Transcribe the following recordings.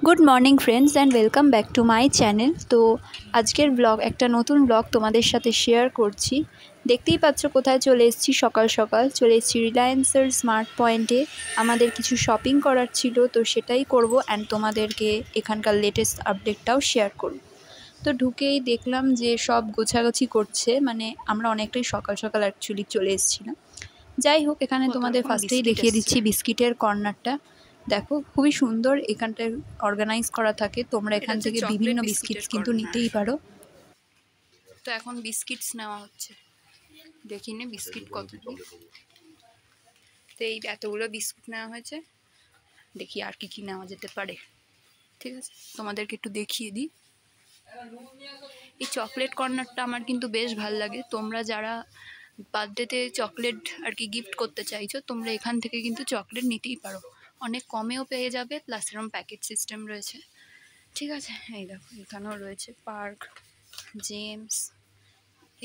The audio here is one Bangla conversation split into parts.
Good morning friends and welcome back to my channel. তো আজকের ব্লগ একটা নতুন ব্লগ তোমাদের সাথে শেয়ার করছি। দেখতেই পাচ্ছ কোথায় চলে এসেছি, সকাল সকাল চলে এসেছি রিলায়েন্সের স্মার্ট পয়েন্টে। আমাদের কিছু শপিং করার ছিল, তো সেটাই করব অ্যান্ড তোমাদেরকে এখানকার লেটেস্ট আপডেটটাও শেয়ার করব। তো ঢুকেই দেখলাম যে সব গোছাগুছি করছে, মানে আমরা অনেকটাই সকাল সকাল অ্যাকচুয়ালি চলে এসেছিলাম। যাই হোক, এখানে তোমাদের ফার্স্টেই দেখিয়ে দিচ্ছি বিস্কিটের কর্নারটা। দেখো খুবই সুন্দর, এখানটায় অর্গানাইজ করা থাকে, তোমরা এখান থেকে বিভিন্ন বিস্কিটস কিন্তু নিতেই পারো। তো এখন বিস্কিটস নেওয়া হচ্ছে, দেখি নে বিস্কিট কত কি। তো এই এতগুলো বিস্কুট নেওয়া হয়েছে, দেখি আর কি কি নেওয়া যেতে পারে। ঠিক আছে, তোমাদেরকে একটু দেখিয়ে দিই। এই চকলেট কর্নারটা আমার কিন্তু বেশ ভালো লাগে। তোমরা যারা বার্থডেতে চকলেট আর কি গিফট করতে চাইছো, তোমরা এখান থেকে কিন্তু চকলেট নিতেই পারো, অনেক কমেও পেয়ে যাবে, প্লাস এরকম প্যাকেট সিস্টেম রয়েছে। ঠিক আছে, এই দেখো এখানেও রয়েছে পার্ক, জেমস,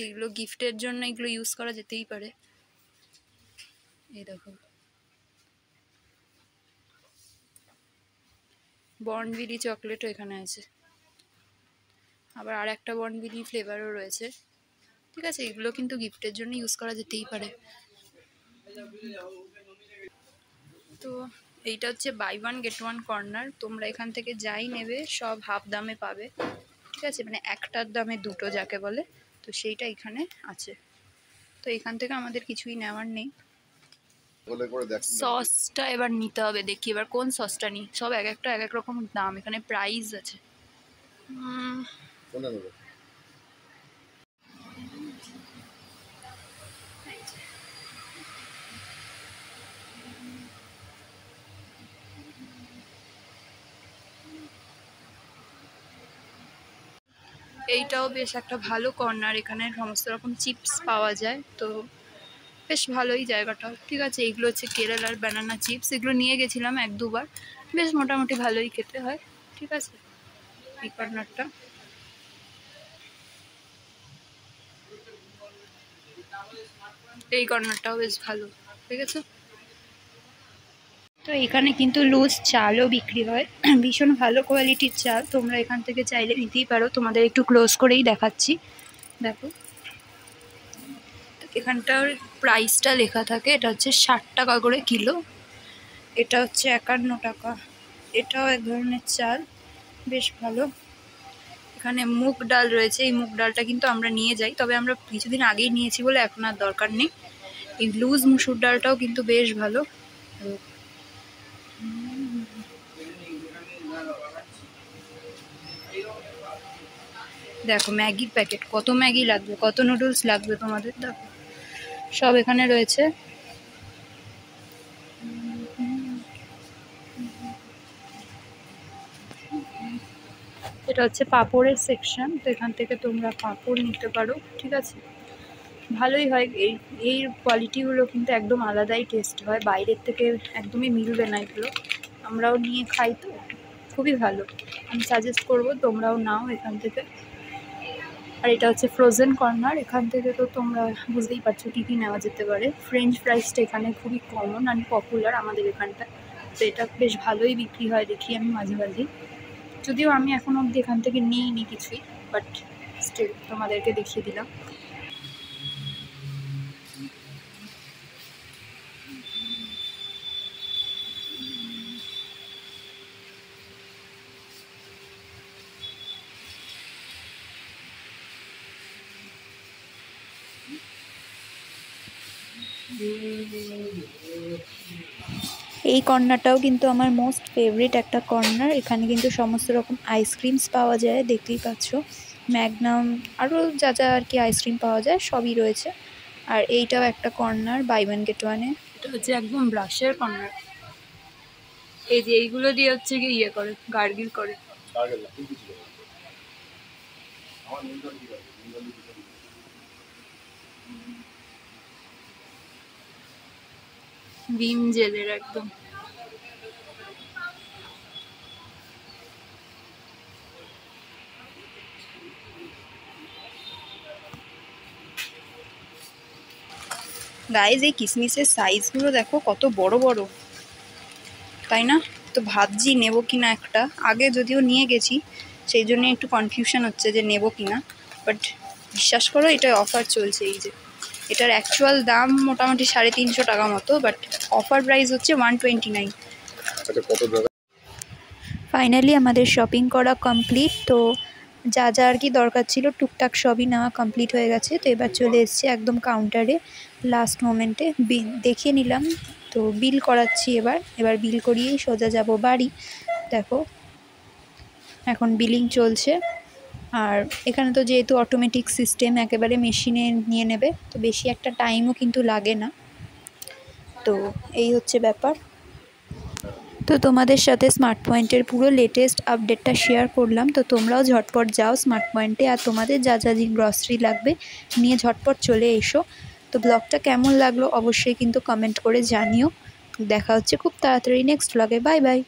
এগুলো গিফটের জন্য এগুলো ইউজ করা যেতেই পারে। এই দেখো বর্নভিলি চকলেটও এখানে আছে, আবার আর একটা বর্নভিলি ফ্লেভারও রয়েছে। ঠিক আছে, এগুলো কিন্তু গিফটের জন্য ইউজ করা যেতেই পারে। তো এইটা হচ্ছে buy one get one corner, তোমরা এখান থেকে যাই নেবে সব হাফ দামে পাবে। ঠিক আছে, মানে একটার দামে দুটো যাকে বলে, তো সেইটা এখানে আছে। তো এখান থেকে আমাদের কিছুই নেওয়ার নেই। সসটা এবার নিতে হবে, দেখি এবার কোন সসটা নিই। সব এক একটা এক এক রকম দাম, এখানে প্রাইস আছে। এইটাও বেশ একটা ভালো কর্নার, এখানে সমস্ত রকম চিপস পাওয়া যায়, তো বেশ ভালোই জায়গাটা। ঠিক আছে, এইগুলো হচ্ছে কেরালার ব্যানানা চিপস, এগুলো নিয়ে গেছিলাম এক দুবার, বেশ মোটামুটি ভালোই খেতে হয়। ঠিক আছে, এই কর্নারটা, এই কর্নারটাও বেশ ভালো। ঠিক আছে, তো এখানে কিন্তু লুজ চালও বিক্রি হয়, ভীষণ ভালো কোয়ালিটির চাল, তোমরা এখান থেকে চাইলে নিতেই পারো। তোমাদের একটু ক্লোজ করেই দেখাচ্ছি, দেখো এখানটার প্রাইসটা লেখা থাকে, এটা হচ্ছে 60 টাকা করে কিলো, এটা হচ্ছে 51 টাকা। এটাও এক ধরনের চাল, বেশ ভালো। এখানে মুগ ডাল রয়েছে, এই মুগ ডালটা কিন্তু আমরা নিয়ে যাই, তবে আমরা কিছুদিন আগেই নিয়েছি বলে এখন আর দরকার নেই। এই লুজ মুসুর ডালটাও কিন্তু বেশ ভালো। দেখো ম্যাগির প্যাকেট, কত ম্যাগি লাগবে, কত নুডলস লাগবে তোমাদের, দেখো সব এখানে রয়েছে। এটা হচ্ছে পাঁপড়ের সেকশন, তো এখান থেকে তোমরা পাঁপড় নিতে পারো। ঠিক আছে, ভালোই হয়, এই কোয়ালিটিগুলো কিন্তু একদম আলাদাই টেস্ট হয়, বাইরের থেকে একদমই মিলবে না এগুলো। আমরাও নিয়ে খাই, তো খুবই ভালো, আমি সাজেস্ট করবো তোমরাও নাও এখান থেকে। আর এটা হচ্ছে ফ্রোজেন কর্নার, এখান থেকে তো তোমরা বুঝতেই পারছো কী কী নেওয়া যেতে পারে। ফ্রেঞ্চ ফ্রাইসটা এখানে খুবই কমন অ্যান্ড পপুলার আমাদের এখানটা, তো এটা বেশ ভালোই বিক্রি হয় দেখি আমি মাঝে মাঝেই, যদিও আমি এখন অবধি এখান থেকে নিইনি কিছুই, বাট স্টিল তোমাদেরকে দেখিয়ে দিলাম। এই কর্নারটাও কিন্তু আমার মোস্ট ফেভারিট একটা কর্নার, এখানে কিন্তু সমস্ত রকম আইসক্রিমস পাওয়া যায়, দেখতেই পাচ্ছ ম্যাগনাম আরও যা যা আর কি আইসক্রিম পাওয়া যায় সবই রয়েছে। আর এইটাও একটা কর্নার বাই ওয়ান গেট ওয়ানে, এটা হচ্ছে একদম ব্রাশের কর্নার, এই যে এইগুলো দিয়ে হচ্ছে কি ইয়ে করে, গার্গিল করে। ভিম জেলের একদম। গাইজ এই কিসমিসের সাইজগুলো দেখো কত বড় বড়, তাই না? তো ভাবছি নেবো কিনা একটা, আগে যদিও নিয়ে গেছি সেই জন্য একটু কনফিউশন হচ্ছে যে নেবো কিনা। বাট বিশ্বাস করো এটা অফার চলছে, এই যে এটার অ্যাকচুয়াল দাম মোটামুটি 350 টাকা মতো, বাট অফার প্রাইস হচ্ছে 129। ফাইনালি আমাদের শপিং করা কমপ্লিট। তো যা যা আর কি দরকার ছিল টুকটাক সবই নেওয়া কমপ্লিট হয়ে গেছে। তো এবার চলে এসেছি একদম কাউন্টারে লাস্ট মোমেন্টে বিল দেখিয়ে নিলাম। তো বিল করাচ্ছি এবার বিল করিয়েই সোজা যাব বাড়ি। দেখো এখন বিলিং চলছে, আর এখানে তো যেহেতু অটোমেটিক সিস্টেম একেবারে মেশিনে নিয়ে নেবে, তো বেশি একটা টাইমও কিন্তু লাগে না। তো এই হচ্ছে ব্যাপার। তো তোমাদের সাথে স্মার্ট পয়েন্টের পুরো লেটেস্ট আপডেটটা শেয়ার করলাম। তো তোমরাও ঝটপট যাও স্মার্ট পয়েন্টে, আর তোমাদের যা যা গ্রসারি লাগবে নিয়ে ঝটপট চলে এসো। তো ব্লগটা কেমন লাগলো অবশ্যই কিন্তু কমেন্ট করে জানিও। দেখা হচ্ছে খুব তাড়াতাড়ি নেক্সট ব্লগে। Bye bye.